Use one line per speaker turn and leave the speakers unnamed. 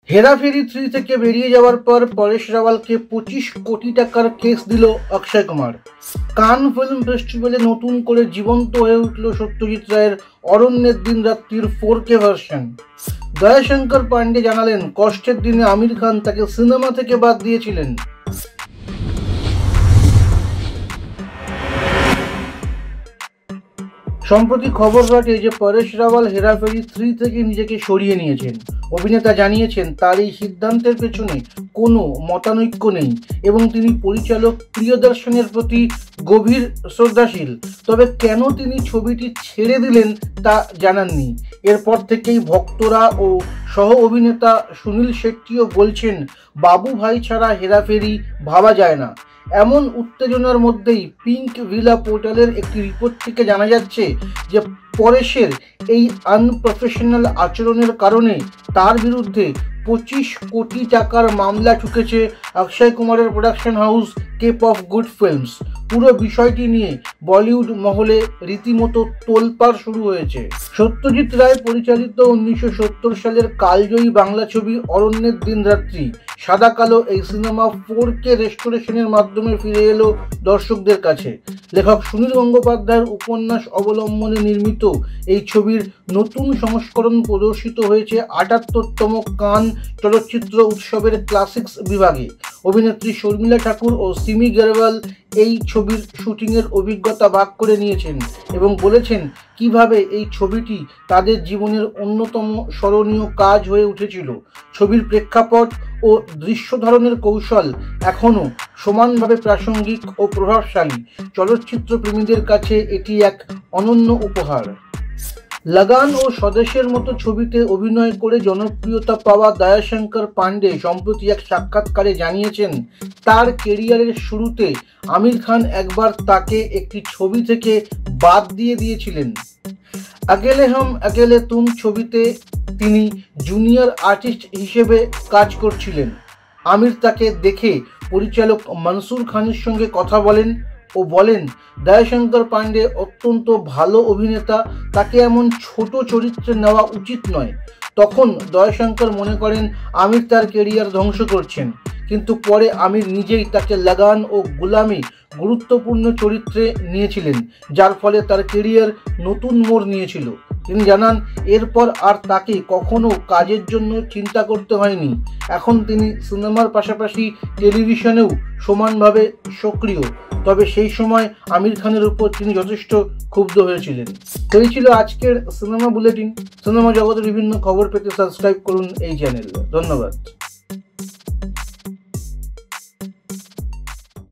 হেরাফেরি 3 থেকে বেরিয়ে যাওয়ার পর পরেশ রাওয়ালকে 25 কোটি টাকার কেস দিল অক্ষয় কুমার। কান ফিল্ম ফেস্টিভ্যালে নতুন করে জীবন্ত হয়ে উঠল সত্যজিৎ রায়ের অরণ্যের দিন রাত্রির 4K ভার্সন। দয়াশঙ্কর পান্ডে জানালেন, কষ্টের দিনে আমির খান তাকে সিনেমা থেকে বাদ দিয়েছিলেন। সম্প্রতি খবর রটে যে পরেশ রাওয়াল হেরাফেরি 3 থেকে নিজেকে সরিয়ে নিয়েছেন। অভিনেতা জানিয়েছেন তার এই সিদ্ধান্তের পেছনে কোনো মতানৈক্য নেই এবং তিনি পরিচালক প্রিয়দর্শনের প্রতি গভীর শ্রদ্ধাশীল। তবে কেন তিনি ছবিটি ছেড়ে দিলেন তা জানাননি। এরপর থেকেই ভক্তরা ও সহ অভিনেতা সুনীল শেট্টিও বলছেন, বাবু ভাই ছাড়া হেরাফেরি ভাবা যায় না। এমন উত্তেজনার মধ্যেই পিঙ্ক ভিলা পোর্টালের একটি রিপোর্ট থেকে জানা যাচ্ছে যে পরেশের এই আনপ্রফেশনাল আচরণের কারণে তার বিরুদ্ধে 25 কোটি টাকার মামলা ঠুকেছে অক্ষয় কুমারের production house Cape of Good Films. পুরো বিষয়টি নিয়ে বলিউড মহলে রীতিমতো তোলপাড় শুরু হয়েছে। সত্যজিৎ রায় পরিচালিত 1970 সালের কালজয়ী বাংলা ছবি অরণ্যের দিন রাত্রি সাদা কালো এই সিনেমা 4K রেস্টোরেশনের মাধ্যমে ফিরে এলো দর্শকদের কাছে। লেখক সুনীল গঙ্গোপাধ্যায়ের উপন্যাস অবলম্বনে নির্মিত এই ছবির নতুন সংস্করণ প্রদর্শিত হয়েছে 78তম কান চলচ্চিত্র উৎসবের ক্লাসিক্স বিভাগে। অভিনেত্রী শর্মিলা ঠাকুর ও সিমি গেরওয়াল এই ছবির শুটিংয়ের অভিজ্ঞতা ভাগ করে নিয়েছেন এবং বলেছেন কিভাবে এই ছবিটি তাদের জীবনের অন্যতম স্মরণীয় কাজ হয়ে উঠেছিল। ছবির প্রেক্ষাপট ও দৃশ্য ধারণের কৌশল এখনও সমানভাবে প্রাসঙ্গিক ও প্রভাবশালী। চলচ্চিত্র প্রেমীদের কাছে এটি এক অনন্য উপহার। লাগান ও স্বদেশের মতো ছবিতে অভিনয় করে জনপ্রিয়তা পাওয়া দয়াশঙ্কর পান্ডে সম্প্রতি এক সাক্ষাৎকারে জানিয়েছেন, তার কেরিয়ারের শুরুতে আমির খান একবার তাকে একটি ছবি থেকে বাদ দিয়েছিলেন। अकेले हम अकेले तुम ছবিতে তিনি জুনিয়র আর্টিস্ট হিসেবে কাজ করছিলেন। আমির তাকে দেখে পরিচালক মনসুর খানের সঙ্গে কথা বলেন ও বলেন, দয়াশঙ্কর পান্ডে অত্যন্ত ভালো অভিনেতা, তাকে এমন ছোট চরিত্রে নেওয়া উচিত নয়। তখন দয়াশঙ্কর মনে করেন আমির তার কেরিয়ার ধ্বংস করছেন, কিন্তু পরে আমির নিজেই তাকে লাগান ও গুলামি গুরুত্বপূর্ণ চরিত্রে নিয়েছিলেন, যার ফলে তার কেরিয়ার নতুন মোড় নিয়েছিল। তিনি জানান, এরপর আর তাকে কখনো কাজের জন্য চিন্তা করতে হয়নি। এখন তিনি সিনেমার পাশাপাশি টেলিভিশনেও সমানভাবে সক্রিয়। তবে সেই সময় আমির খানের উপর তিনি যথেষ্ট ক্ষুব্ধ হয়েছিলেন। এই ছিল আজকের সিনেমা বুলেটিন। সিনেমা জগতের বিভিন্ন খবর পেতে সাবস্ক্রাইব করুন এই চ্যানেল। ধন্যবাদ।